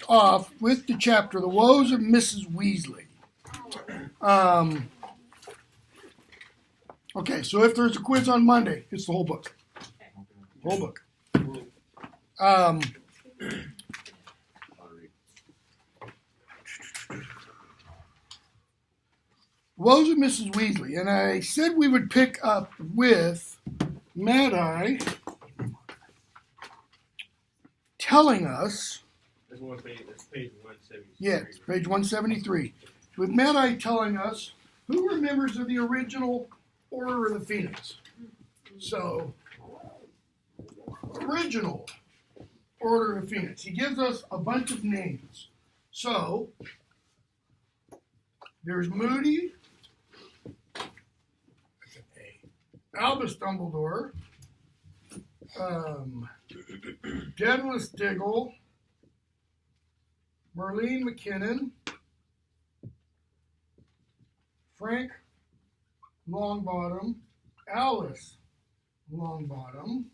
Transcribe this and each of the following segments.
off with the chapter, The Woes of Mrs. Weasley. Okay, so if there's a quiz on Monday, it's the whole book. Whole book. Woes of Mrs. Weasley. And I said we would pick up with Mad-Eye telling us. That's page 173. Yes, page 173. With Mad-Eye telling us who were members of the original Order of the Phoenix. So, original Order of the Phoenix. He gives us a bunch of names. So, there's Moody, Albus Dumbledore, Daedalus Diggle, Merlene McKinnon, Frank Longbottom, Alice Longbottom,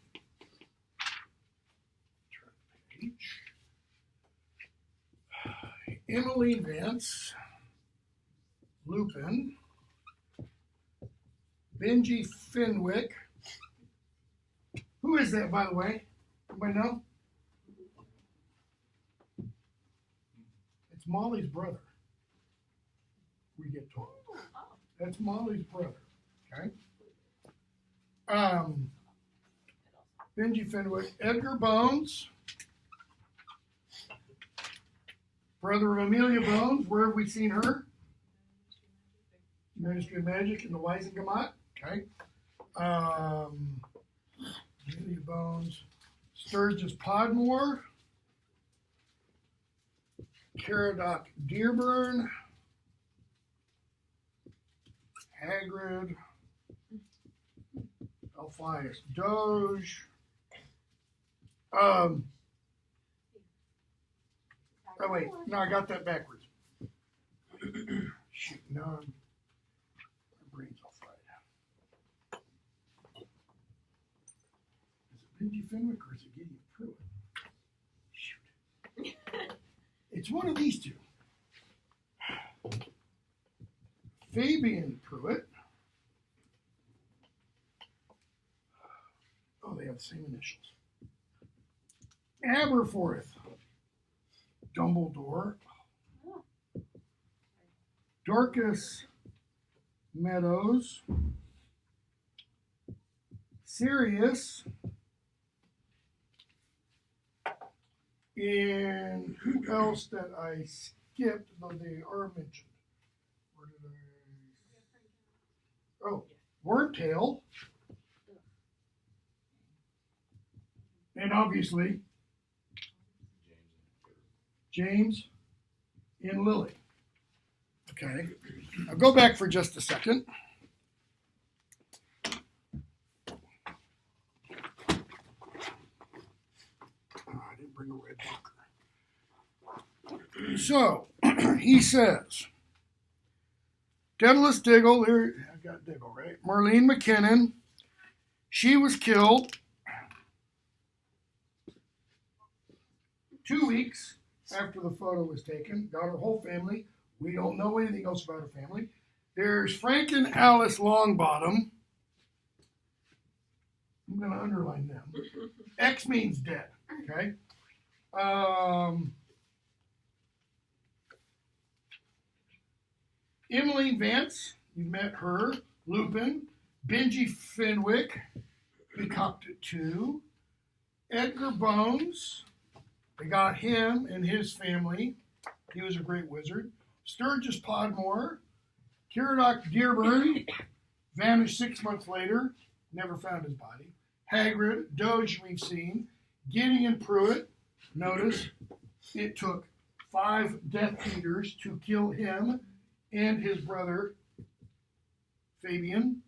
Emily Vance, Lupin, Benji Fenwick. Who is that, by the way? Anybody know? It's Molly's brother. We get told. That's Molly's brother. Okay. Benji Fenwick, Edgar Bones, brother of Amelia Bones. Where have we seen her? Ministry of Magic and the Wisengamot. Okay. Amelia Bones, Sturgis Podmore, Caradoc Dearburn, Hagrid, Alpheus Doge. Oh wait, no, I got that backwards. Shoot, no, my brain's all fried. Is it Benji Fenwick or is it Gideon Pruitt? Shoot. It's one of these two. Fabian Pruitt. Oh, they have the same initials. Aberforth. Dumbledore. Dorcas Meadows. Sirius. And who else that I skipped, though they are mentioned? Where did I? Oh, Wormtail. And obviously, James and Lily. Okay. I'll go back for just a second. Oh, I didn't bring a red marker. So, he says, Daedalus Diggle, there, I've got Diggle, right? Merlene McKinnon, she was killed 2 weeks after the photo was taken. Got her whole family. We don't know anything else about her family. There's Frank and Alice Longbottom. I'm going to underline them. X means dead. Okay. Emily Vance, you met her. Lupin. Benji Fenwick, we copped it too. Edgar Bones, they got him and his family. He was a great wizard. Sturgis Podmore. Caradoc Dearburn, vanished 6 months later, never found his body. Hagrid, Doge we've seen. Gideon Pruitt, notice it took 5 Death Eaters to kill him and his brother Fabian.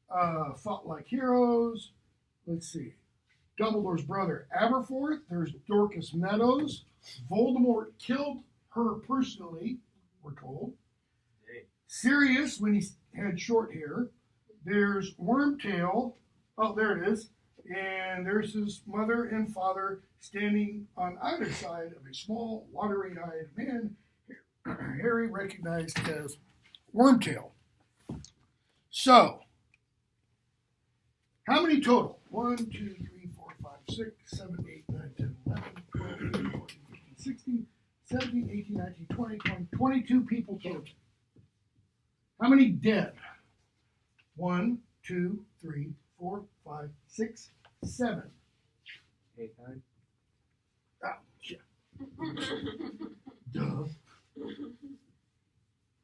Fought like heroes. Let's see. Dumbledore's brother Aberforth. There's Dorcas Meadows. Voldemort killed her personally, we're told. Sirius, when he had short hair. There's Wormtail. Oh, there it is. And there's his mother and father standing on either side of a small, watery-eyed man Harry recognized as Wormtail. So, how many total? 1, 2, 3, 4, 5, 6, 7, 8, 9, 10, 11, 12, 13, 14, 15, 16, 17, 18, 19, 20, 22 people total. How many dead? 1, 2, 3, 4, 5, 6, 7. 8, 9. Oh, yeah. Duh.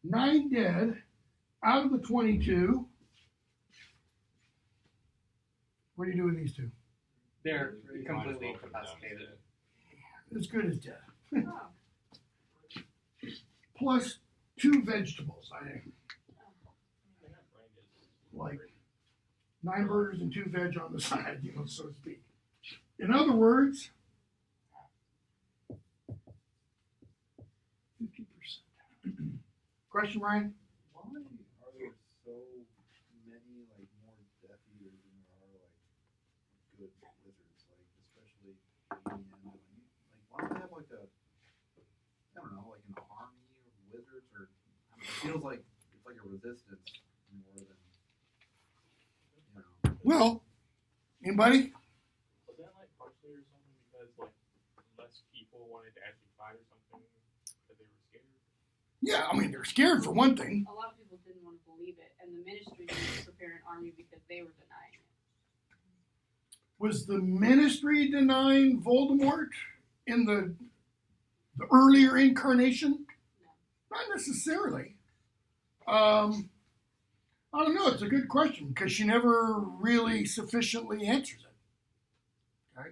9 dead out of the 22. What do you do with these two? They're completely incapacitated. As good as dead. Plus 2 vegetables. Like 9 burgers and 2 veg on the side, so to speak. In other words, 50%. Question, Ryan? Why are there so many more Death Eaters than there are good wizards? Especially ENGL. Why don't they have I don't know, an army of wizards, or it feels like it's like a resistance more than Well, anybody? Was that partially or something because less people wanted to actually fight or something because they were scared? Yeah, they're scared for one thing. A lot of people didn't want to believe it, and the ministry didn't prepare an army because they were denying it. Was the ministry denying Voldemort in the earlier incarnation? No. Not necessarily. I don't know. It's a good question because she never really sufficiently answers it. Okay.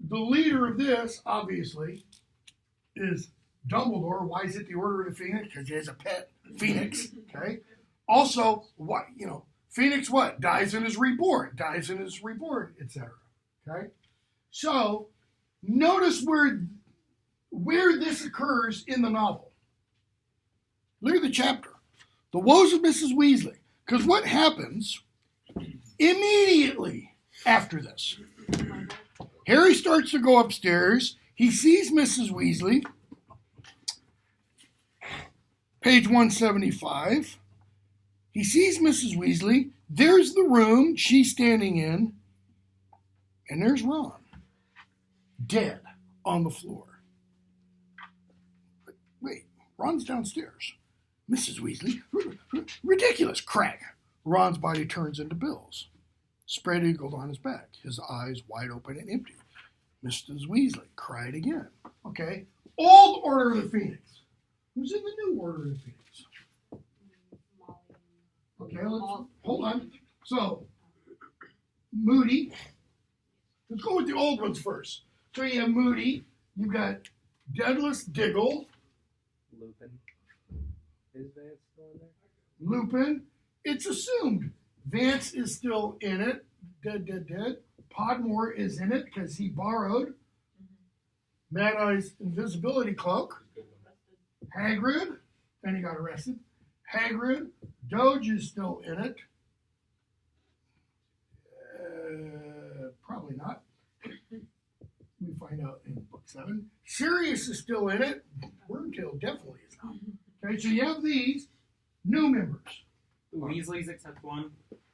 The leader of this, obviously, is Dumbledore. Why is it the Order of the Phoenix? Because he has a pet phoenix. Okay. Also, what Phoenix what? Dies and is reborn. Dies and is reborn, etc. Okay. So notice where this occurs in the novel. Look at the chapter. The Woes of Mrs. Weasley. Because what happens immediately after this? Harry starts to go upstairs. He sees Mrs. Weasley. Page 175. He sees Mrs. Weasley. There's the room she's standing in. And there's Ron. Dead on the floor. But wait, Ron's downstairs. Mrs. Weasley, ridiculous, crack. Ron's body turns into Bill's, spread eagled on his back, his eyes wide open and empty. Mrs. Weasley cried again. Okay, old Order of the Phoenix. Who's in the new Order of the Phoenix? Okay, hold on. So, Moody. Let's go with the old ones first. So you have Moody. You've got Deadless Diggle. Lupin. Is Vance still in there? Lupin. It's assumed Vance is still in it. Dead. Podmore is in it because he borrowed Mad Eye's invisibility cloak. Hagrid. And he got arrested. Hagrid. Doge is still in it. Probably not. We find out in book 7. Sirius is still in it. Wormtail definitely is not. Okay, so you have these new members. The Weasleys except one.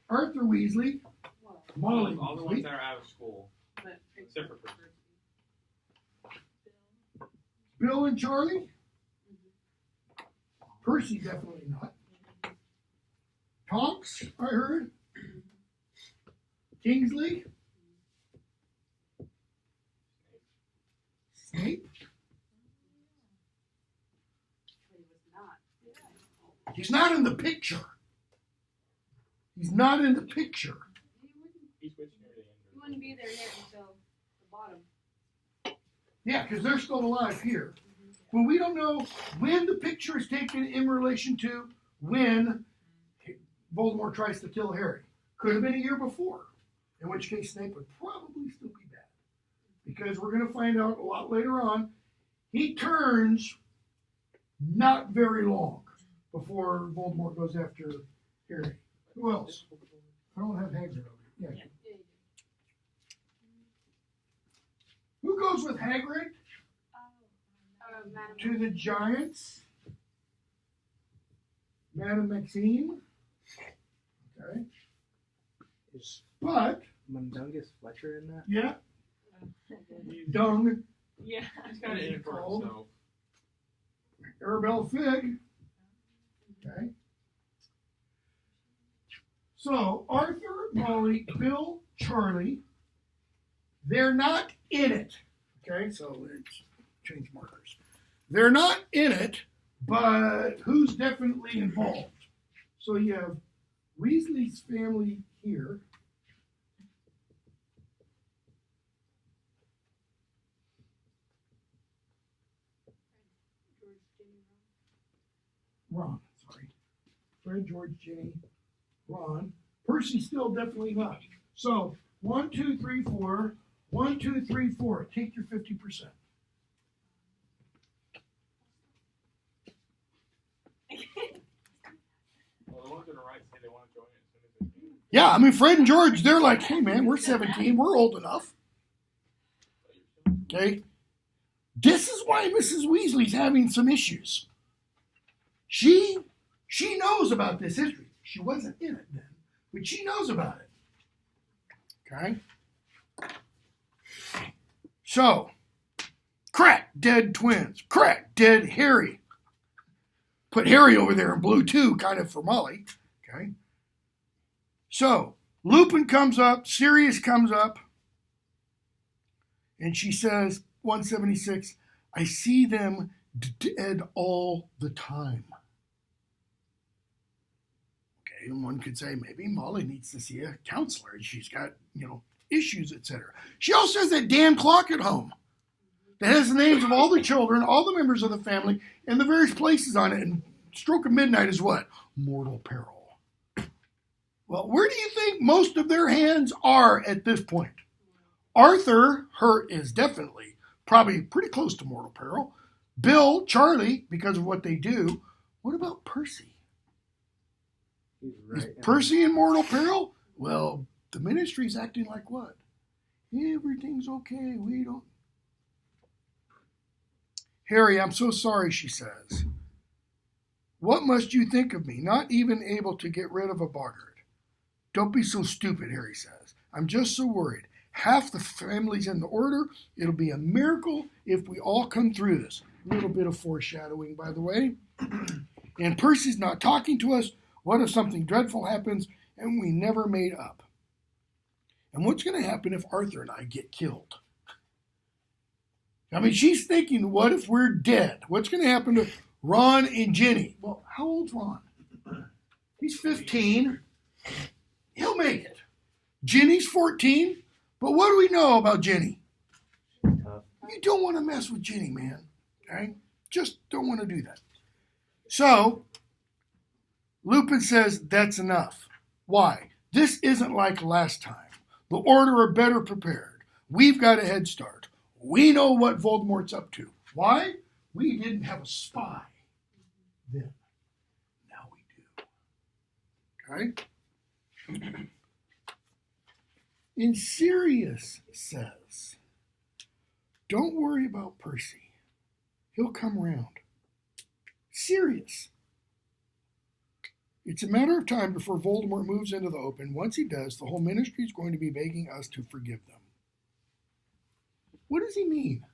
Arthur Weasley, Molly All the Weasley, ones that are out of school. Except for Bill and Charlie. Percy definitely not. Tonks, I heard. Kingsley. Snape. He's not in the picture. He's not in the picture. He's switching near the end. You wouldn't be there yet until the bottom. Yeah, because they're still alive here. But we don't know when the picture is taken in relation to when Voldemort tries to kill Harry. Could have been a year before, in which case Snape would probably still be bad. Because we're going to find out a lot later on, he turns not very long before Voldemort goes after Harry. Who else? I don't have Hagrid over here. Yeah. Who goes with Hagrid Madam. to the Giants? Madam Maxine. Okay. Is But, Mundungus Fletcher in that? yeah, He's, Dung, Yeah. he's kind of in it for himself. Arabelle Fig. Okay. So, Arthur, Molly, Bill, Charlie, they're not in it. Okay, so let's change markers. They're not in it, but who's definitely involved? So you have Weasley's family here. Ron, sorry. Fred, George, Jenny, Ron. Percy's still definitely not. So 1, 2, 3, 4. 1, 2, 3, 4. Take your 50%. Well, the ones on the right say they want to join it as soon as they can. Yeah, I mean, Fred and George, they're like, hey, man, we're 17. We're old enough. Okay? This is why Mrs. Weasley's having some issues. She knows about this history. She wasn't in it then, but she knows about it. Okay? So, crack, dead twins. Crack, dead Harry. Put Harry over there in blue too, kind of for Molly. Okay? So, Lupin comes up, Sirius comes up, and she says, 176, I see them dead all the time. Okay, and one could say maybe Molly needs to see a counselor. She's got, issues, etc. She also has that damn clock at home that has the names of all the children, all the members of the family, and the various places on it. And stroke of midnight is what? Mortal peril. Well, where do you think most of their hands are at this point? Arthur, is definitely probably pretty close to mortal peril. Bill, Charlie, because of what they do. What about Percy? He's right. Is Percy in mortal peril? Well, the ministry's acting like what? Everything's okay. We don't. Harry, I'm so sorry, she says. What must you think of me? Not even able to get rid of a boggart. Don't be so stupid, Harry says. I'm just so worried. Half the family's in the order. It'll be a miracle if we all come through this. A little bit of foreshadowing, by the way. And Percy's not talking to us. What if something dreadful happens and we never made up? And what's going to happen if Arthur and I get killed? I mean, she's thinking, what if we're dead? What's going to happen to Ron and Ginny? Well, how old's Ron? He's 15. He'll make it. Ginny's 14. But what do we know about Ginny? Tough. You don't want to mess with Ginny, man. Okay? Just don't want to do that. So, Lupin says, that's enough. Why? This isn't like last time. The Order are better prepared. We've got a head start. We know what Voldemort's up to. Why? We didn't have a spy then. Now we do. Okay? And Sirius says, don't worry about Percy. He'll come around. Sirius. It's a matter of time before Voldemort moves into the open. Once he does, the whole ministry is going to be begging us to forgive them. What does he mean?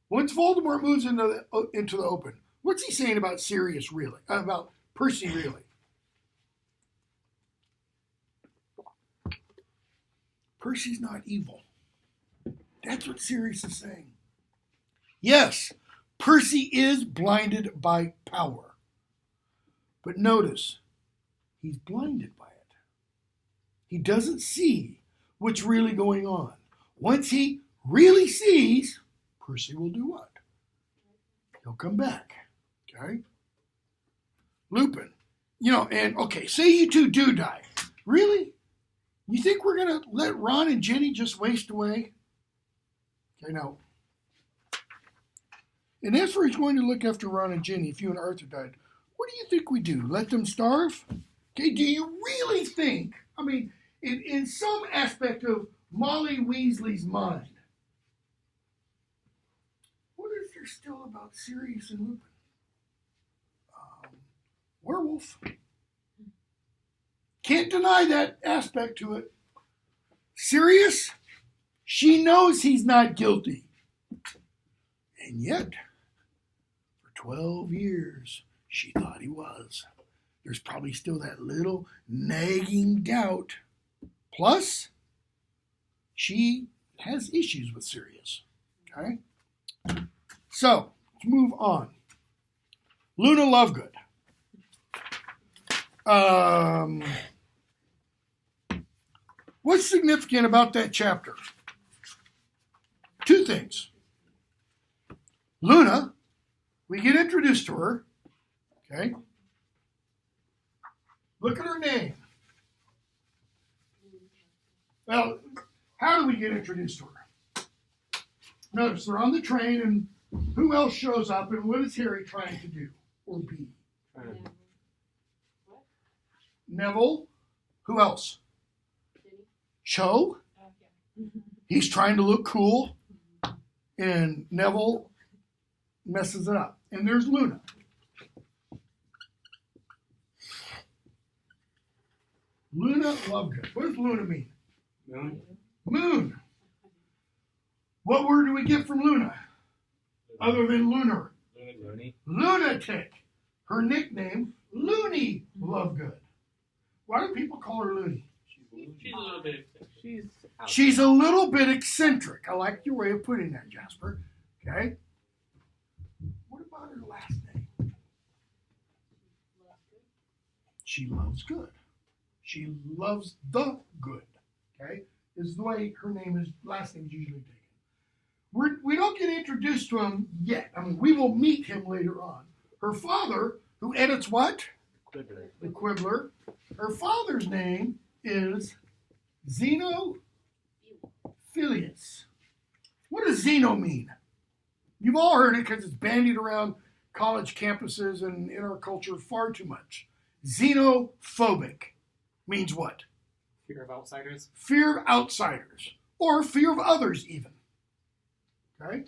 Once Voldemort moves into the open, what's he saying about Sirius really? About Percy really? Percy's not evil. That's what Sirius is saying. Yes, Percy is blinded by power. But notice, he's blinded by it. He doesn't see what's really going on. Once he really sees, Percy will do what? He'll come back. Okay? Lupin. Say you two do die. Really? You think we're going to let Ron and Ginny just waste away? Okay, now. And as for he's going to look after Ron and Ginny if you and Arthur died, what do you think we do? Let them starve? Okay, do you really think, in some aspect of Molly Weasley's mind, still about Sirius and Lupin. Werewolf. Can't deny that aspect to it. Sirius, she knows he's not guilty. And yet, for 12 years, she thought he was. There's probably still that little nagging doubt. Plus, she has issues with Sirius. Okay? So, let's move on. Luna Lovegood. What's significant about that chapter? Two things. Luna, we get introduced to her. Okay? Look at her name. Well, how do we get introduced to her? Notice they're on the train, and who else shows up, and what is Harry trying to do or be? Neville. Who else? Cho. He's trying to look cool, and Neville messes it up. And there's Luna. Luna Lovegood. What does Luna mean? Moon. Moon. What word do we get from Luna? Other than lunar. Looney. Lunatic. Her nickname, Loony Lovegood. Why do people call her Loony? She's a little bit. She's a little bit eccentric. I like your way of putting that, Jasper. Okay. What about her last name? She loves good. She loves the good. Okay, is the way her last name is usually taken. We don't get introduced to him yet. I mean, we will meet him later on. Her father, who edits what? Quibbler. The Quibbler. Her father's name is Zeno Filius. What does Zeno mean? You've all heard it because it's bandied around college campuses and in our culture far too much. Xenophobic means what? Fear of outsiders. Fear of outsiders. Or fear of others even. Okay?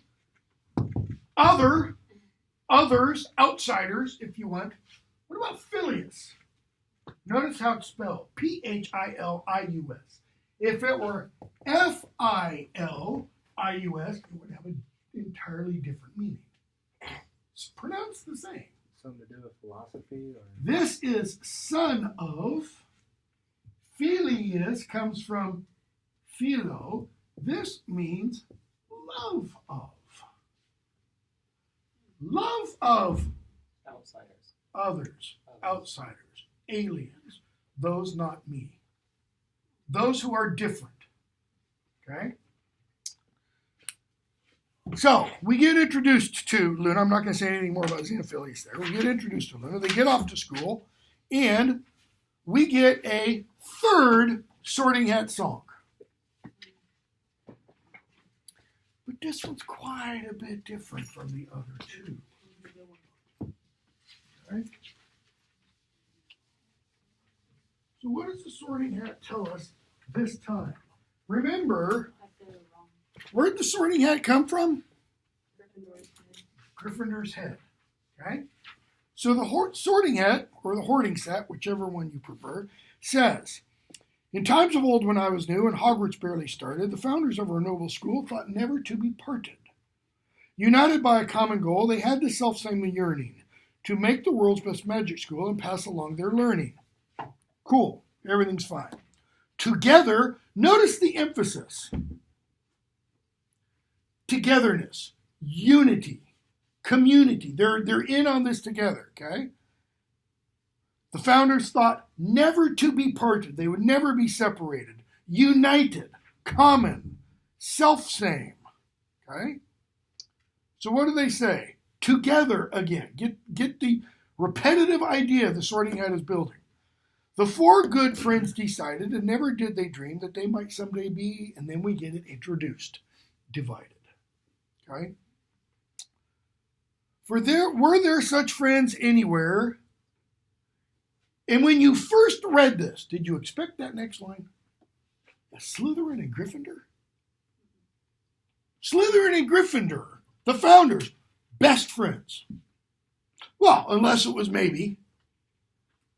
Others, outsiders, if you want. What about Filius? Notice how it's spelled. Philius. If it were Filius, it would have an entirely different meaning. It's pronounced the same. Something to do with philosophy? Or? This is son of. Filius comes from philo. This means love of. Love of Outsiders. others, outsiders, aliens, those not me. Those who are different. Okay? So, we get introduced to Luna. I'm not going to say anything more about Xenophilius there. We get introduced to Luna. They get off to school, and we get a third Sorting Hat song. But this one's quite a bit different from the other two. Okay? So what does the Sorting Hat tell us this time? Remember, where did the Sorting Hat come from? Gryffindor's head. Okay? So the Sorting Hat, or the Hoarding Set, whichever one you prefer, says, in times of old when I was new and Hogwarts barely started, the founders of our noble school thought never to be parted. United by a common goal, they had the self-same yearning to make the world's best magic school and pass along their learning. Cool. Everything's fine. Together, notice the emphasis. Togetherness, unity, community. They're in on this together, okay? The founders thought never to be parted. They would never be separated. United, common, self-same, okay? So what do they say? Together again. Get the repetitive idea the Sorting Hat is building. The four good friends decided, and never did they dream, that they might someday be, and then we get it introduced, divided. Okay? Were there such friends anywhere? And when you first read this, did you expect that next line? A Slytherin and Gryffindor? Slytherin and Gryffindor, the founders, best friends. Well, unless it was maybe,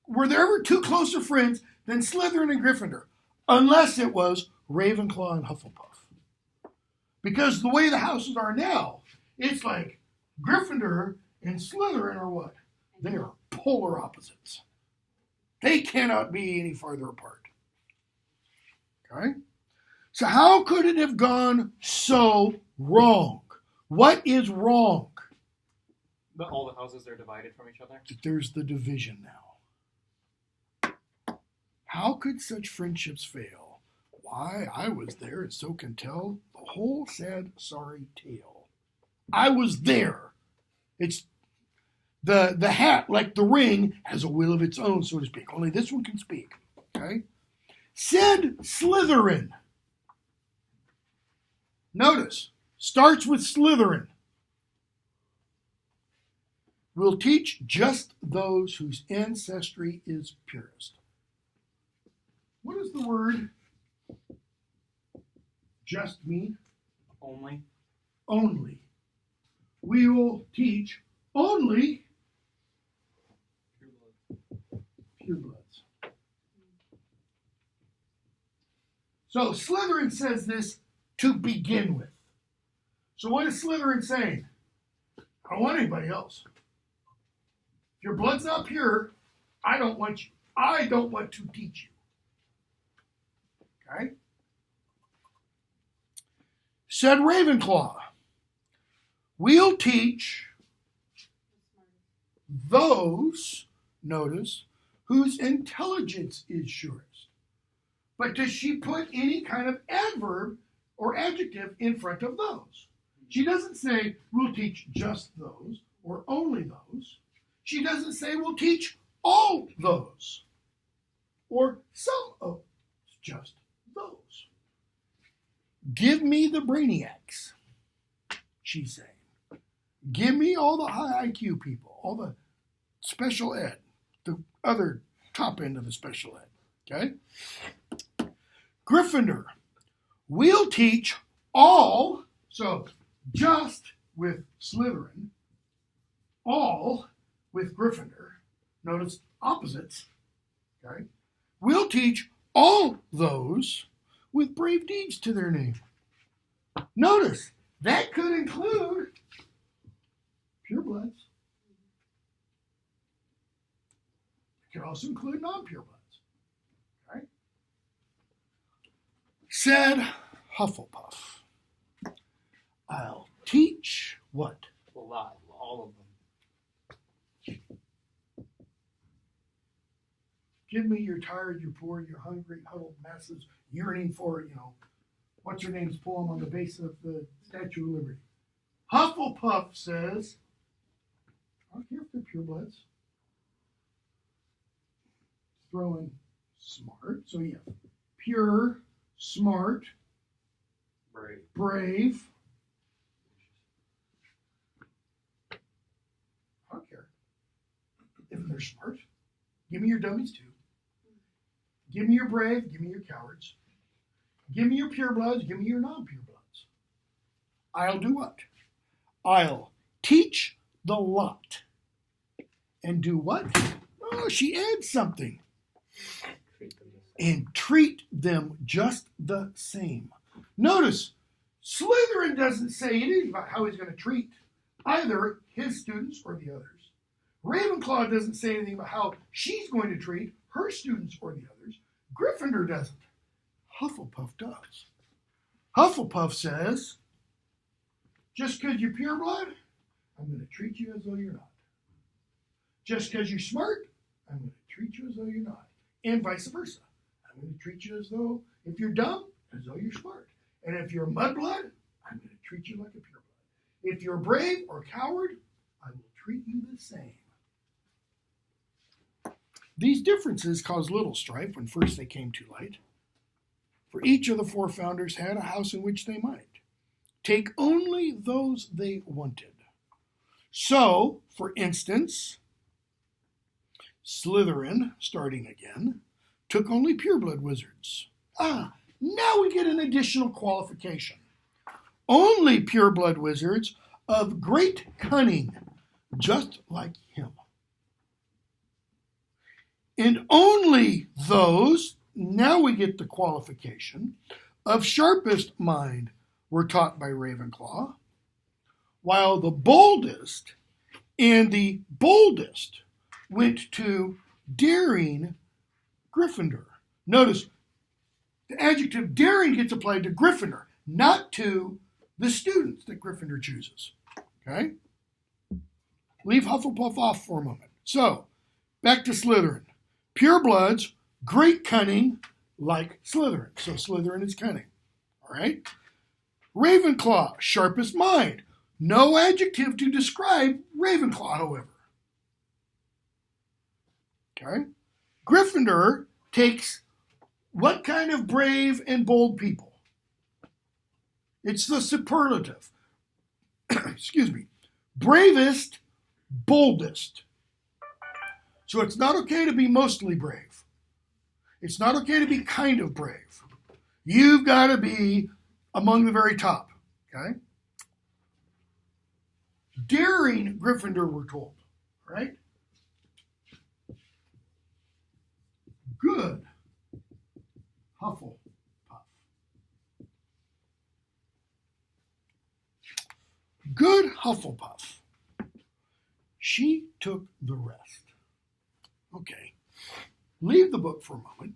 were there ever two closer friends than Slytherin and Gryffindor? Unless it was Ravenclaw and Hufflepuff. Because the way the houses are now, it's like Gryffindor and Slytherin are what? They are polar opposites. They cannot be any farther apart. Okay? So how could it have gone so wrong? What is wrong? But all the houses are divided from each other. There's the division now. How could such friendships fail? Why, I was there and so can tell the whole sad, sorry tale. I was there. It's the hat, like the ring, has a will of its own, so to speak. Only this one can speak. Okay? Said Slytherin. Notice, starts with Slytherin. Will teach just those whose ancestry is purest. What does the word just mean? Only. Only. We will teach only purebloods. So Slytherin says this to begin with. So what is Slytherin saying? I don't want anybody else. If your blood's not pure, I don't want you. I don't want to teach you. Okay? Said Ravenclaw, we'll teach those, notice, whose intelligence is surest. But does she put any kind of adverb or adjective in front of those? She doesn't say, we'll teach just those or only those. She doesn't say, we'll teach all those or some of just those. Give me the brainiacs, she's saying. Give me all the high IQ people, all the special ed, the other top end of the special ed, okay? Gryffindor, we'll teach all, so just with Slytherin, all with Gryffindor, notice opposites, okay? We'll teach all those with brave deeds to their name. Notice, that could include purebloods. It could also include non-purebloods. Okay? Said Hufflepuff, I'll teach what? A lot. All of them. Give me you're tired, you're poor, you're hungry, huddled masses yearning for, what's her name's poem on the base of the Statue of Liberty. Hufflepuff says, I don't care if they're purebloods. Throw in smart. So you have pure, smart, brave. I don't care if they're smart. Give me your dummies too. Give me your brave, give me your cowards. Give me your purebloods, give me your non-purebloods. I'll do what? I'll teach the lot. And do what? Oh, she adds something. And treat them just the same. Notice, Slytherin doesn't say anything about how he's going to treat either his students or the others. Ravenclaw doesn't say anything about how she's going to treat her students or the others. Gryffindor doesn't. Hufflepuff does. Hufflepuff says, just because you're pureblood, I'm going to treat you as though you're not. Just because you're smart, I'm going to treat you as though you're not. And vice versa. I'm going to treat you as though, if you're dumb, as though you're smart. And if you're mudblood, I'm going to treat you like a pureblood. If you're brave or coward, I will treat you the same. These differences caused little strife when first they came to light. For each of the four founders had a house in which they might take only those they wanted. So, for instance, Slytherin, starting again, took only pureblood wizards. Now we get an additional qualification. Only pureblood wizards of great cunning, just like him. And only those, now we get the qualification, of sharpest mind were taught by Ravenclaw, while the boldest and the boldest went to daring Gryffindor. Notice the adjective daring gets applied to Gryffindor, not to the students that Gryffindor chooses. Okay? Leave Hufflepuff off for a moment. So, back to Slytherin. Purebloods, great cunning, like Slytherin. So Slytherin is cunning. All right? Ravenclaw, sharpest mind. No adjective to describe Ravenclaw, however. Okay? Gryffindor takes what kind of brave and bold people? It's the superlative. Excuse me. Bravest, boldest. So it's not okay to be mostly brave. It's not okay to be kind of brave. You've got to be among the very top. Okay? Daring Gryffindor, we're told. Right? Good Hufflepuff. Good Hufflepuff. She took the rest. Okay. Leave the book for a moment.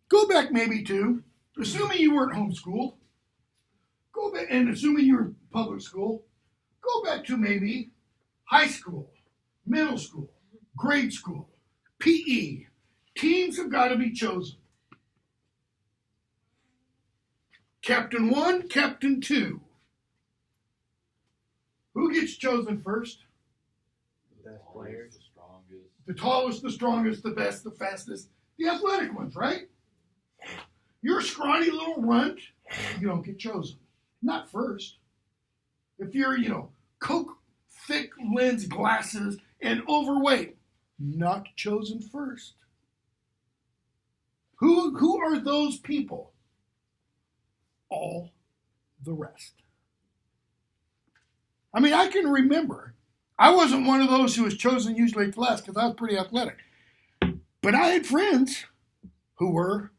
Go back maybe to, assuming you weren't homeschooled, go back, and assuming you were public school, go back to maybe high school, middle school, grade school, PE. Teams have got to be chosen. Captain 1, Captain 2. Who gets chosen first? Best players. The strongest. The tallest, the strongest, the best, the fastest, the athletic ones, right? You're a scrawny little runt, you don't get chosen. Not first. If you're, Coke thick lens glasses and overweight, not chosen first. Who are those people? All the rest. I mean, I can remember. I wasn't one of those who was chosen usually at the last because I was pretty athletic. But I had friends who were.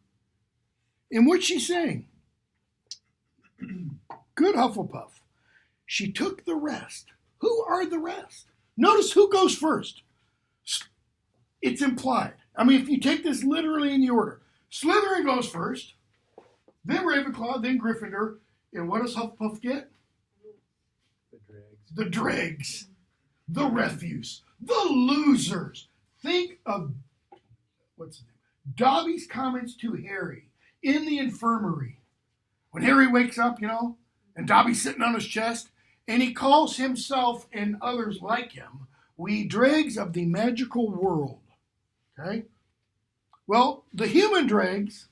And what's she saying? Good Hufflepuff. She took the rest. Who are the rest? Notice who goes first. It's implied. I mean, if you take this literally in the order, Slytherin goes first, then Ravenclaw, then Gryffindor, and what does Hufflepuff get? The dregs. The dregs, the refuse, the losers. Think of, what's his name? Dobby's comments to Harry in the infirmary. When Harry wakes up, and Dobby's sitting on his chest, and he calls himself and others like him, we dregs of the magical world. Okay? Well, the human dregs,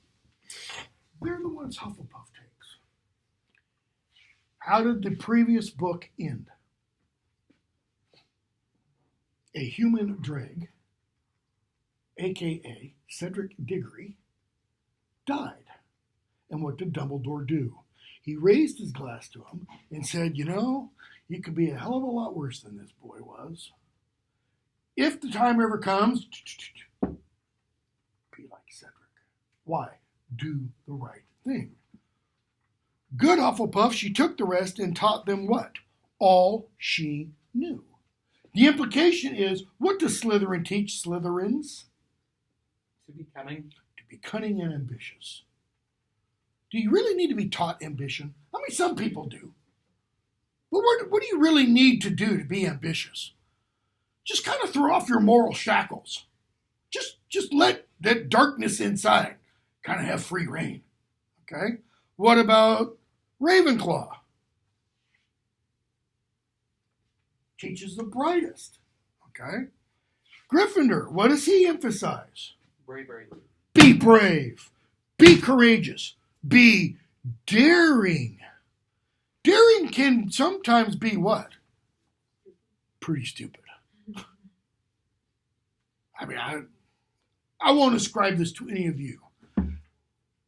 they're the ones Hufflepuff takes. How did the previous book end? A human dreg, a.k.a. Cedric Diggory, died. And what did Dumbledore do? He raised his glass to him and said, you could be a hell of a lot worse than this boy was. If the time ever comes, be like Cedric. Why? Do the right thing. Good Hufflepuff, she took the rest and taught them what? All she knew. The implication is, what does Slytherin teach Slytherins? To be cunning. To be cunning and ambitious. Do you really need to be taught ambition? I mean, some people do. But what do you really need to do to be ambitious? Just kind of throw off your moral shackles. Just let that darkness inside kind of have free reign. Okay? What about Ravenclaw? Teaches the brightest. Okay? Gryffindor, what does he emphasize? Bravery. Be brave. Be courageous. Be daring. Daring can sometimes be what? Pretty stupid. I mean, I won't ascribe this to any of you.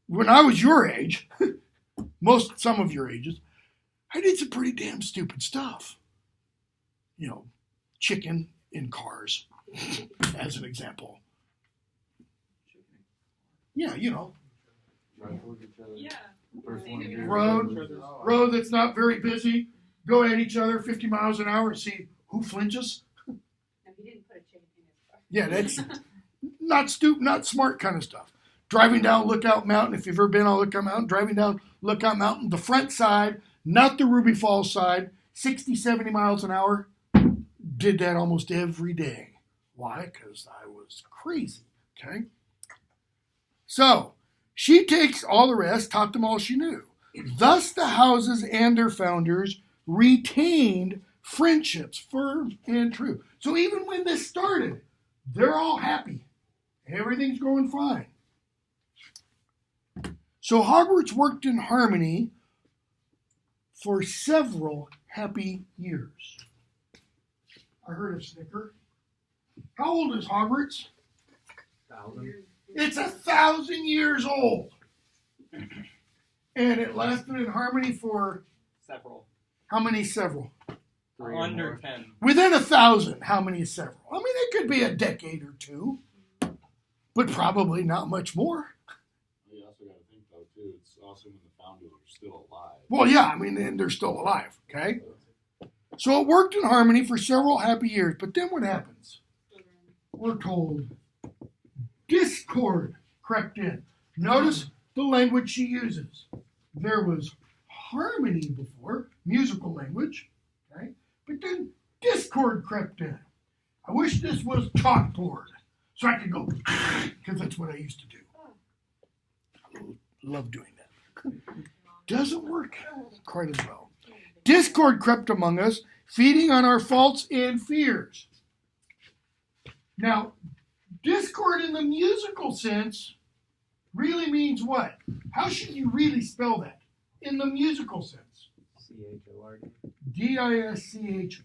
When I was your age, some of your ages, I did some pretty damn stupid stuff. Chicken in cars, as an example. Yeah, Yeah. road that's not very busy, go at each other 50 miles an hour and see who flinches. No, he didn't put a chicken in his car. Yeah, that's not smart kind of stuff. Driving down Lookout Mountain, if you've ever been on Lookout Mountain, driving down Lookout Mountain, the front side, not the Ruby Falls side, 60, 70 miles an hour. Did that almost every day. Why? Because I was crazy, okay? So, she takes all the rest, taught them all she knew. Thus, the houses and their founders retained friendships firm and true. So even when this started, they're all happy. Everything's going fine. So Hogwarts worked in harmony for several happy years. I heard a snicker. How old is Hogwarts? 1,000. It's 1,000 years old. And it lasted in harmony for Several. how many several? 3 or Under more. 10. Within 1,000, how many is several? I mean, it could be a decade or two, but probably not much more. You also got to think, though, too, it's also when the founders are still alive. Well, yeah, I mean, and they're still alive, okay? So it worked in harmony for several happy years, but then what happens? We're told discord crept in. Notice the language she uses. There was harmony before, musical language, okay? But then discord crept in. I wish this was chalkboard so I could go, because that's what I used to do. I love doing that. Doesn't work quite as well. Discord crept among us, feeding on our faults and fears. Now, discord in the musical sense really means what? How should you really spell that in the musical sense? CHORD. Dischord.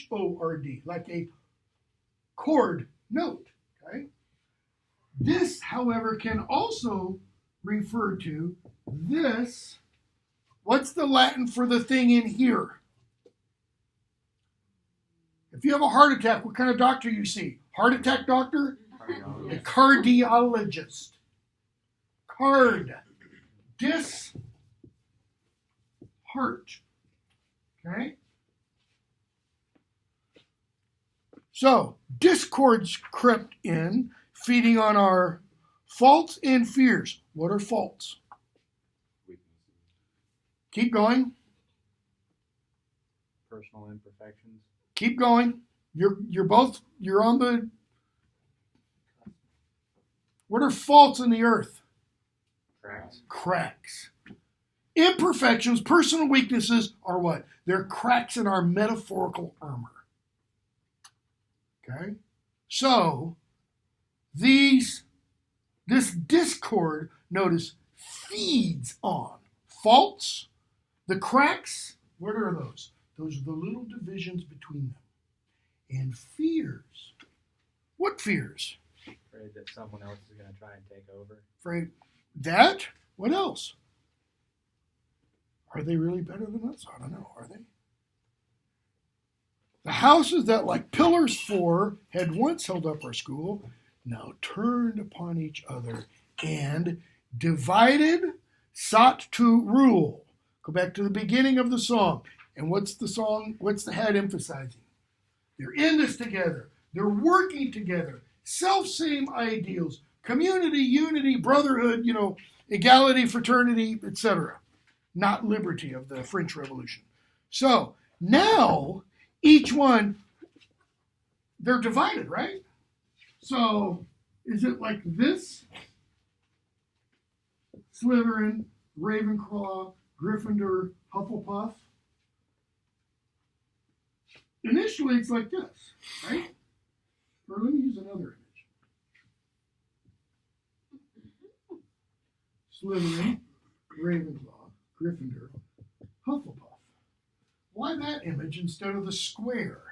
CHORD, like a chord note. Okay? This, however, can also refer to this. What's the Latin for the thing in here? If you have a heart attack, what kind of doctor you see? Heart attack doctor? A cardiologist. Card. Heart. Okay? So, discords crept in, feeding on our faults and fears. What are faults? Keep going. Personal imperfections. Keep going. You're on the. What are faults in the earth? Cracks. Cracks. Imperfections, personal weaknesses are what? They're cracks in our metaphorical armor. Okay? So, this discord, notice, feeds on faults. The cracks, what are those? Those are the little divisions between them. And fears. What fears? Afraid that someone else is going to try and take over. Afraid that? What else? Are they really better than us? I don't know. Are they? The houses that, like pillars four, had once held up our school, now turned upon each other and divided, sought to rule. Go back to the beginning of the song. And what's the song? What's the head emphasizing? They're in this together. They're working together. Self-same ideals. Community, unity, brotherhood, equality, fraternity, etc. Not liberty of the French Revolution. So now each one, they're divided, right? So is it like this? Slytherin, Ravenclaw, Gryffindor, Hufflepuff. Initially it's like this, right? Or let me use another image. Slytherin, Ravenclaw, Gryffindor, Hufflepuff. Why that image instead of the square?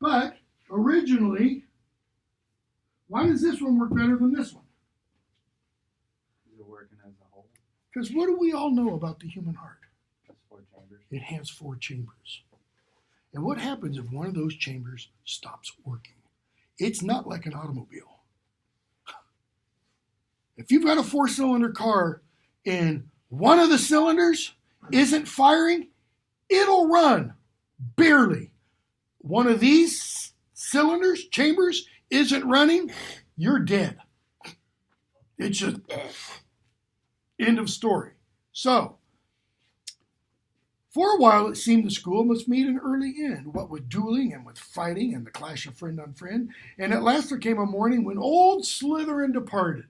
But originally, why does this one work better than this one? They're working as Because what do we all know about the human heart? That's 4 chambers. It has 4 chambers. And what happens if one of those chambers stops working? It's not like an automobile. If you've got a 4-cylinder car and one of the cylinders isn't firing, it'll run barely. One of these cylinders, chambers, isn't running, you're dead. It's just end of story. So, for a while it seemed the school must meet an early end, what with dueling and with fighting and the clash of friend on friend. And at last there came a morning when old Slytherin departed.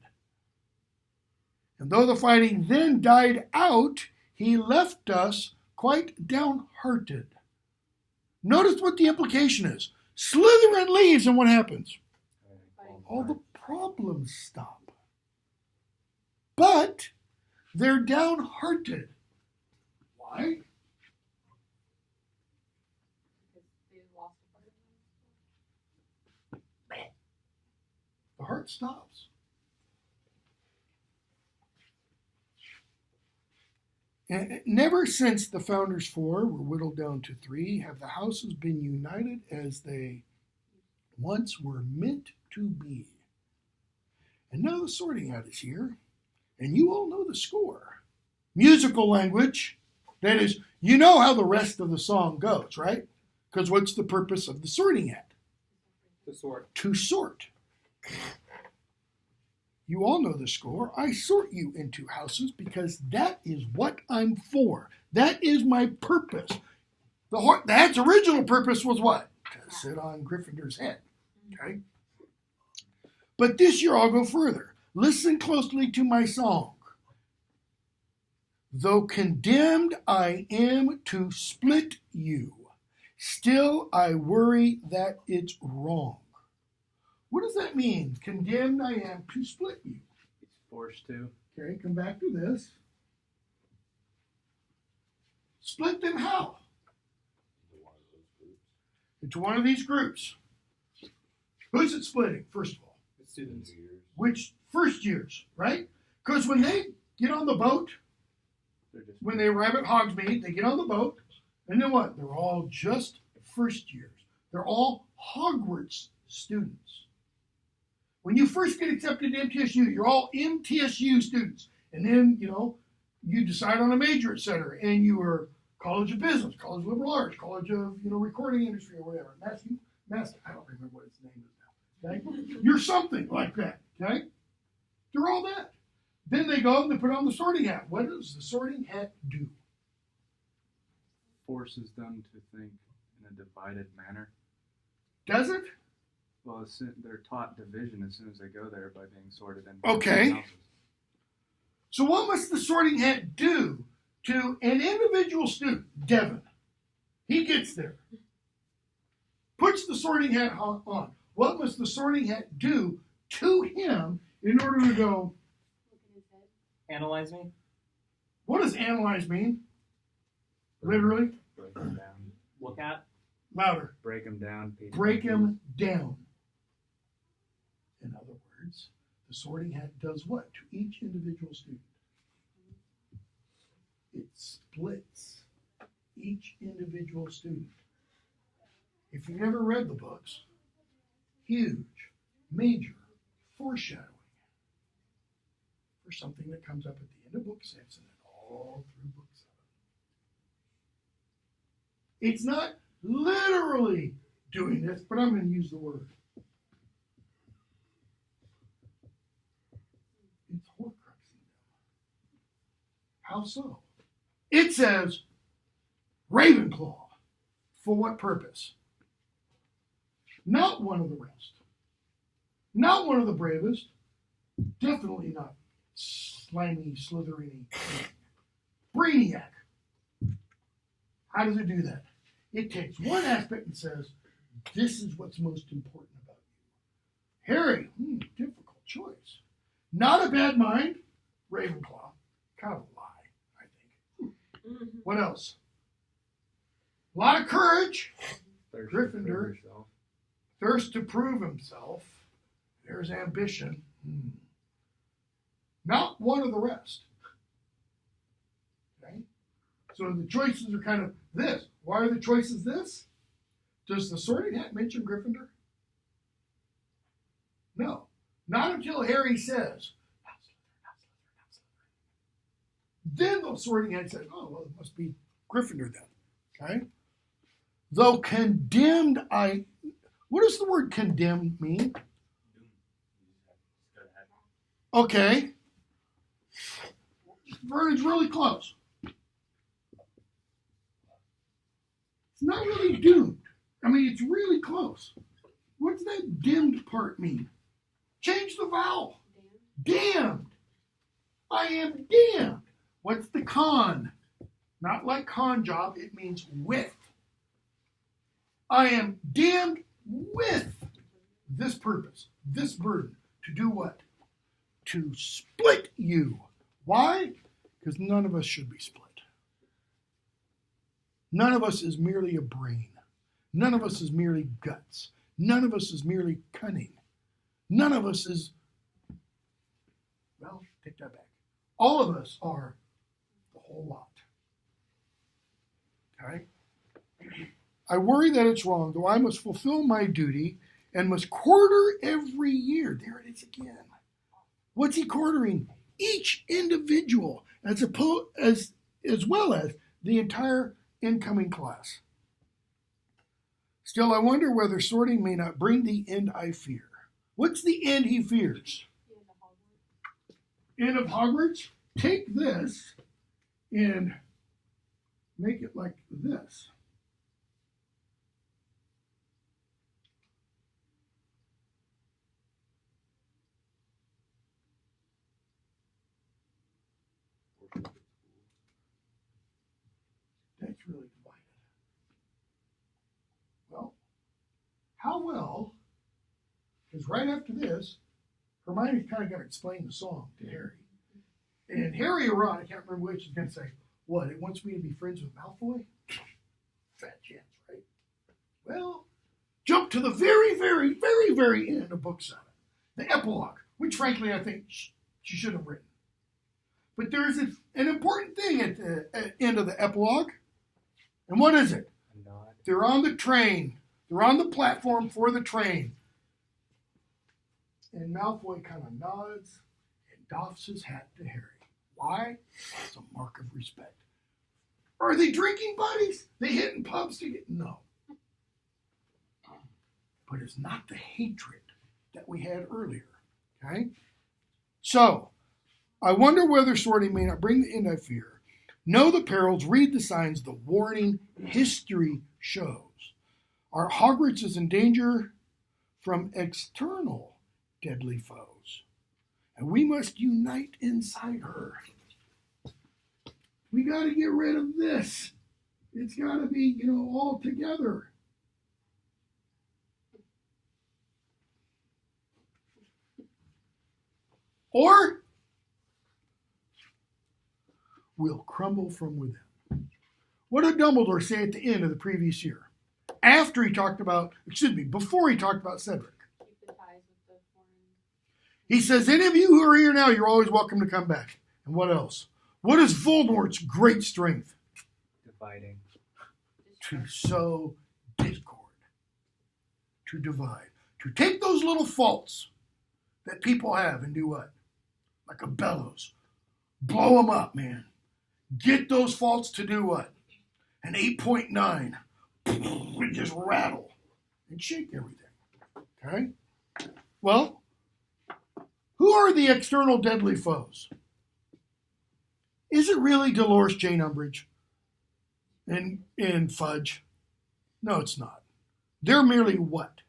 And though the fighting then died out, he left us quite downhearted. Notice what the implication is. Slytherin leaves, and what happens? All the problems stop. But they're downhearted. Why? Because they lost a part of them. The heart stops. And never since the founders 4 were whittled down to 3 have the houses been united as they once were meant to be. And now the sorting hat is here, and you all know the score. Musical language, that is, you know how the rest of the song goes, right? Because what's the purpose of the sorting hat? To sort. To sort. You all know the score. I sort you into houses because that is what I'm for. That is my purpose. The hat's original purpose was what? To sit on Gryffindor's head. Okay? But this year I'll go further. Listen closely to my song. Though condemned I am to split you, still I worry that it's wrong. What does that mean? Condemned I am to split you. He's forced to. Okay, come back to this. Split them how? Into one of these groups. Who's it splitting, first of all? The students. Which first years, right? Because when they get on the boat, when they arrive at Hogsmeade, they get on the boat, and then what? They're all just first years. They're all Hogwarts students. When you first get accepted to MTSU, you're all MTSU students. And then, you decide on a major, etc. And you are College of Business, College of Liberal Arts, College of, recording industry or whatever. Master, I don't remember what its name is now. Okay? You're something like that. Okay? They're all that. Then they go and they put on the sorting hat. What does the sorting hat do? Forces them to think in a divided manner. Does it? Well, they're taught division as soon as they go there by being sorted in. Okay. Houses. So what must the sorting hat do to an individual student, Devin? He gets there, puts the sorting hat on. What must the sorting hat do to him in order to go? Look at his head. Analyze me. What does analyze mean? Literally? Break them down. Look at. Louder. Break them down. Break him down. In other words, the sorting hat does what to each individual student? It splits each individual student. If you've never read the books, huge, major foreshadowing for something that comes up at the end of book 6 and then all through book 7. It's not literally doing this, but I'm going to use the word. It's horcruxing them. How so? It says Ravenclaw. For what purpose? Not one of the rest. Not one of the bravest. Definitely not slimy, slithery. Brainiac. How does it do that? It takes one aspect and says, this is what's most important about you. Harry, difficult choice. Not a bad mind, Ravenclaw. Kind of a lie, I think. What else? A lot of courage. Gryffindor. Thirst to prove himself. There's ambition. Not one of the rest. So the choices are kind of this. Why are the choices this? Does the sorting hat mention Gryffindor? No. Not until Harry says, not Slytherin, not Slytherin, not Slytherin. Then the sorting hat says, oh, well, it must be Gryffindor then. Okay? Though condemned, what does the word condemned mean? Okay. Vernon's really close. It's not really doomed. I mean, it's really close. What's that dimmed part mean? Change the vowel. Damned. I am damned. What's the con? Not like con job, it means with. I am damned with this purpose, this burden. To do what? To split you. Why? Because none of us should be split. None of us is merely a brain. None of us is merely guts. None of us is merely cunning. None of us is, well, take that back. All of us are the whole lot. Okay? I worry that it's wrong, though I must fulfill my duty and must quarter every year. There it is again. What's he quartering? Each individual, as well as the entire incoming class. Still, I wonder whether sorting may not bring the end I fear. What's the end he fears? End of Hogwarts? Take this and make it like this. That's really divided. Well, how well, because right after this, Hermione's kind of going to explain the song to Harry. And Harry or Ron, I can't remember which, is going to say, what, it wants me to be friends with Malfoy? Fat chance, right? Well, jump to the very, very, very, very end of book 7. The epilogue, which frankly I think she should have written. But there's an important thing at the end of the epilogue. And what is it? They're on the train. They're on the platform for the train. And Malfoy kind of nods and doffs his hat to Harry. Why? It's a mark of respect. Are they drinking buddies? They hitting pubs to get? No. But it's not the hatred that we had earlier. Okay? So, I wonder whether sorting may not bring the end I fear. Know the perils, read the signs, the warning history shows. Our Hogwarts is in danger from external deadly foes. And we must unite inside her. We got to get rid of this. It's got to be, all together. Or we'll crumble from within. What did Dumbledore say at the end of the previous year? Before he talked about Cedric. Keep the ties with the foreign. He says, any of you who are here now, you're always welcome to come back. And what else? What is Voldemort's great strength? Dividing. To sow discord. To divide. To take those little faults that people have and do what? Like a bellows. Blow them up, man. Get those faults to do what? An 8.9. And just rattle and shake everything. Okay? Well, who are the external deadly foes? Is it really Dolores Jane Umbridge and Fudge? No, it's not. They're merely what?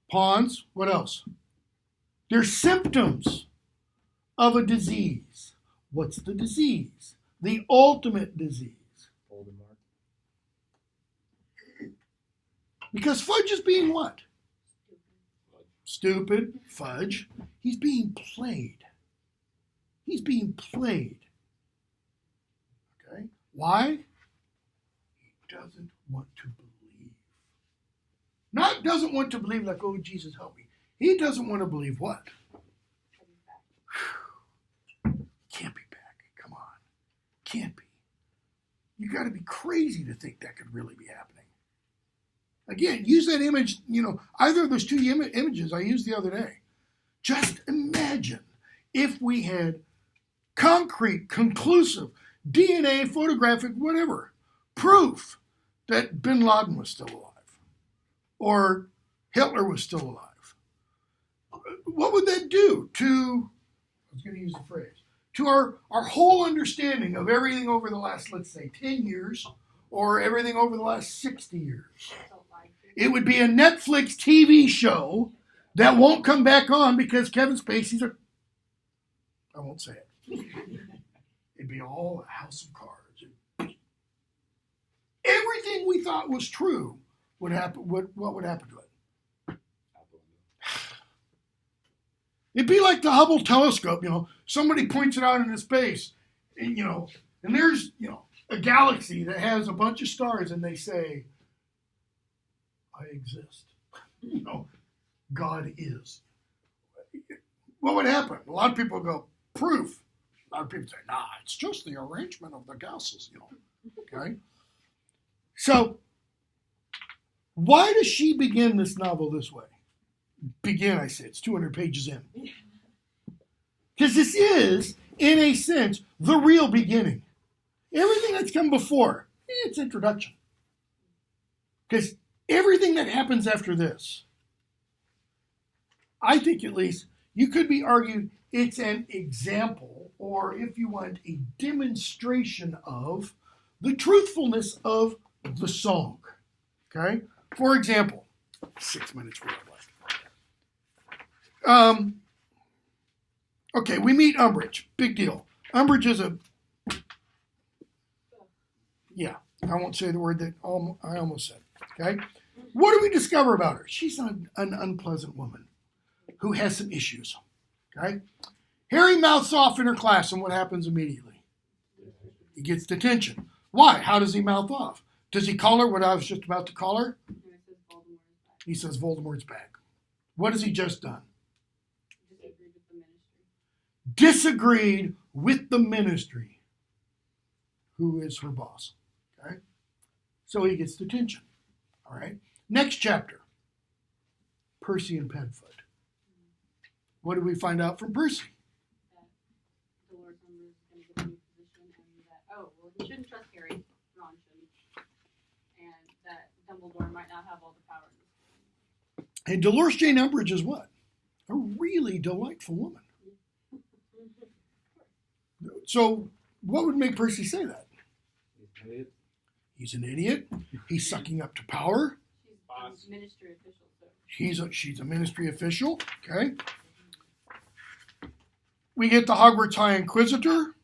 Pawns. What else? They're symptoms of a disease. What's the disease? The ultimate disease. Voldemort. Because Fudge is being what? Stupid. Fudge. He's being played. He's being played. Okay? Why? He doesn't want to believe. Not doesn't want to believe like, oh, Jesus, help me. He doesn't want to believe what? Can't be back. Come on. Can't be. You got to be crazy to think that could really be happening. Again, use that image, either of those two images I used the other day. Just imagine if we had concrete, conclusive, DNA, photographic, whatever, proof that bin Laden was still alive or Hitler was still alive. What would that do to, I was going to use the phrase, to our whole understanding of everything over the last, let's say, 10 years or everything over the last 60 years? It would be a Netflix TV show that won't come back on because Kevin Spacey's I won't say it. It'd be all a house of cards. Everything we thought was true would happen. What would happen to it? It'd be like the Hubble telescope. Somebody points it out into space, and and there's a galaxy that has a bunch of stars, and they say, "I exist." God is. What would happen? A lot of people go, proof. A lot of people say, nah, it's just the arrangement of the gases, Okay? So, why does she begin this novel this way? Begin, I say, it's 200 pages in. Because this is, in a sense, the real beginning. Everything that's come before, it's introduction. Because everything that happens after this, I think at least, you could be argued it's an example, or if you want, a demonstration of the truthfulness of the song. Okay? For example, 6 minutes for that. Okay, we meet Umbridge. Big deal. Umbridge is I won't say the word that I almost said. Okay? What do we discover about her? She's an unpleasant woman who has some issues. Okay? Harry mouths off in her class, and what happens immediately? He gets detention. Why? How does he mouth off? Does he call her what I was just about to call her? He says Voldemort's back. What has he just done? Disagreed with the ministry, who is her boss. Okay? So he gets detention. All right? Next chapter. Percy and Padfoot. What did we find out from Percy? That Dolores Umbridge is going to get a new position, and that, he shouldn't trust Harry, Ron shouldn't, and that Dumbledore might not have all the power in this. And Dolores Jane Umbridge is what? A really delightful woman. So what would make Percy say that? He's an idiot. He's sucking up to power. She's a ministry official, so. She's a ministry official. Okay. We get the Hogwarts High Inquisitor,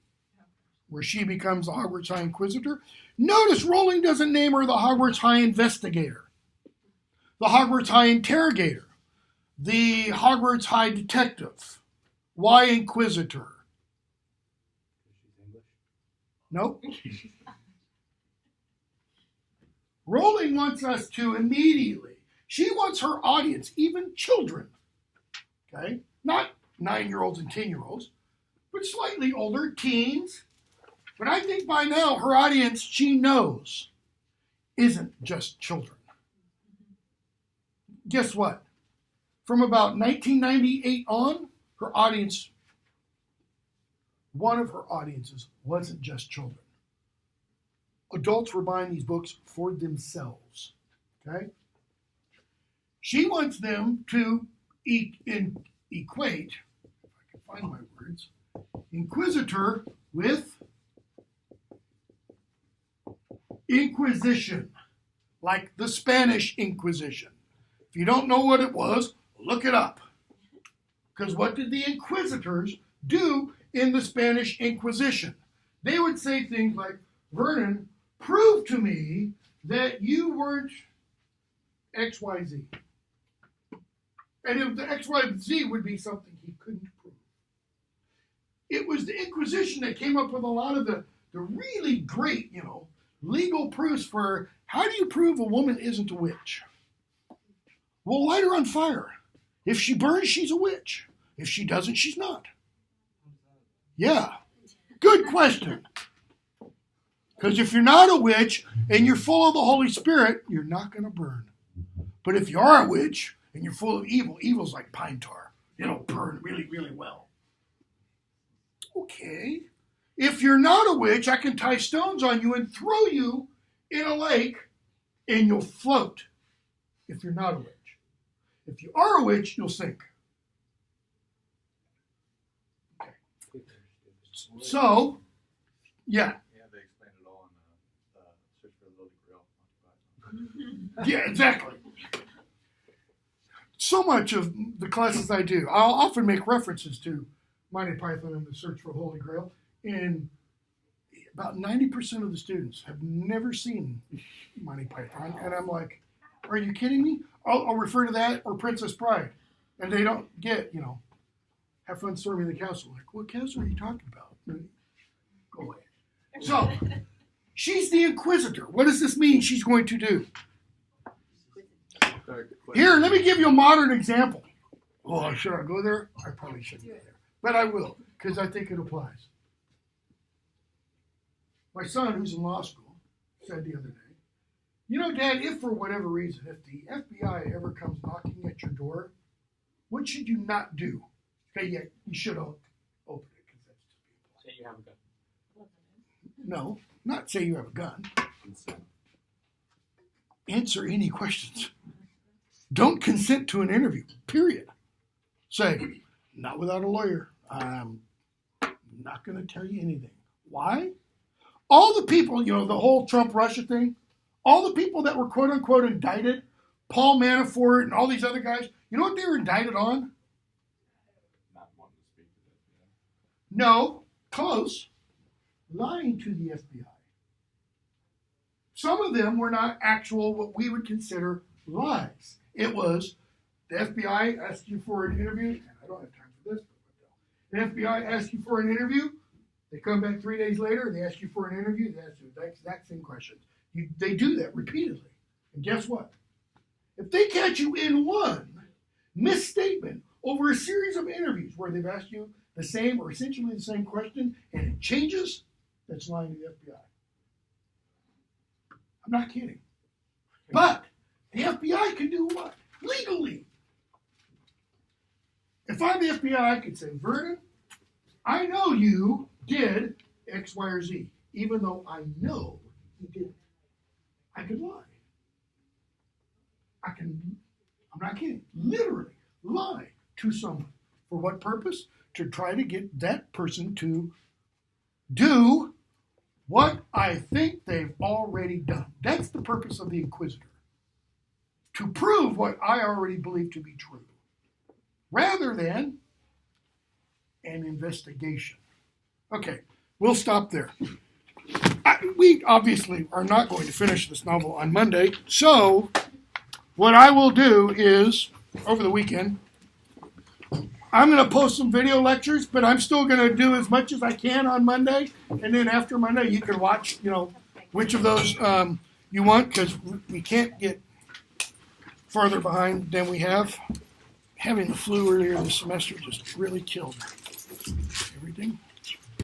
where she becomes the Hogwarts High Inquisitor. Notice Rowling doesn't name her the Hogwarts High Investigator, the Hogwarts High Interrogator, the Hogwarts High Detective. Why Inquisitor? Nope. Rowling wants us to immediately, she wants her audience, even children, okay, not 9-year-olds and 10-year-olds, but slightly older, teens. But I think by now her audience, she knows, isn't just children. Guess what? From about 1998 on, her audience, one of her audiences wasn't just children. Adults were buying these books for themselves. Okay? She wants them to equate, if I can find my words, Inquisitor with Inquisition, like the Spanish Inquisition. If you don't know what it was, look it up. Because what did the Inquisitors do in the Spanish Inquisition? They would say things like, Vernon, prove to me that you weren't XYZ. And if the XYZ would be something he couldn't prove. It was the Inquisition that came up with a lot of the really great, legal proofs for how do you prove a woman isn't a witch? Well, light her on fire. If she burns, she's a witch. If she doesn't, she's not. Yeah. Good question. Because if you're not a witch and you're full of the Holy Spirit, you're not going to burn. But if you are a witch and you're full of evil, evil's like pine tar. It'll burn really, really well. Okay. If you're not a witch, I can tie stones on you and throw you in a lake and you'll float if you're not a witch. If you are a witch, you'll sink. Okay. So, yeah. Yeah, they explained it all in Search for the Holy Grail. Yeah, exactly. So much of the classes I do, I'll often make references to Monty Python and the Search for Holy Grail, and about 90% of the students have never seen Monty Python, and I'm like, are you kidding me? I'll refer to that or Princess Bride, and they don't get, have fun storming the castle. Like, what castle are you talking about? Go away. So, she's the Inquisitor. What does this mean she's going to do? Here, let me give you a modern example. Oh, should I go there? I probably shouldn't go there. But I will, because I think it applies. My son, who's in law school, said the other day, Dad, if for whatever reason, if the FBI ever comes knocking at your door, what should you not do? Okay, yeah, you should open it, because that's just Say you have a gun. no, not say you have a gun. Answer any questions. Don't consent to an interview, period. Say, not without a lawyer. I'm not going to tell you anything. Why? All the people, the whole Trump-Russia thing, all the people that were quote-unquote indicted, Paul Manafort and all these other guys, you know what they were indicted on? Not wanting to speak to that. No, close. Lying to the FBI. Some of them were not actual, what we would consider lies. It was the FBI asked you for an interview. And I don't have time for this. The FBI asked you for an interview. They come back 3 days later. They ask you for an interview. They ask you the exact same questions. They do that repeatedly. And guess what? If they catch you in one misstatement over a series of interviews where they've asked you the same or essentially the same question and it changes, that's lying to the FBI. I'm not kidding. But the FBI can do what? Legally. If I'm the FBI, I could say, Vernon, I know you did X, Y, or Z, even though I know you didn't. I could lie. I'm not kidding, literally lie to someone. For what purpose? To try to get that person to do what I think they've already done. That's the purpose of the Inquisitor. To prove what I already believe to be true, rather than an investigation. Okay, we'll stop there. We obviously are not going to finish this novel on Monday, so what I will do is, over the weekend, I'm going to post some video lectures, but I'm still going to do as much as I can on Monday, and then after Monday you can watch, which of those you want, because we can't get farther behind than we have. Having the flu earlier this semester just really killed me.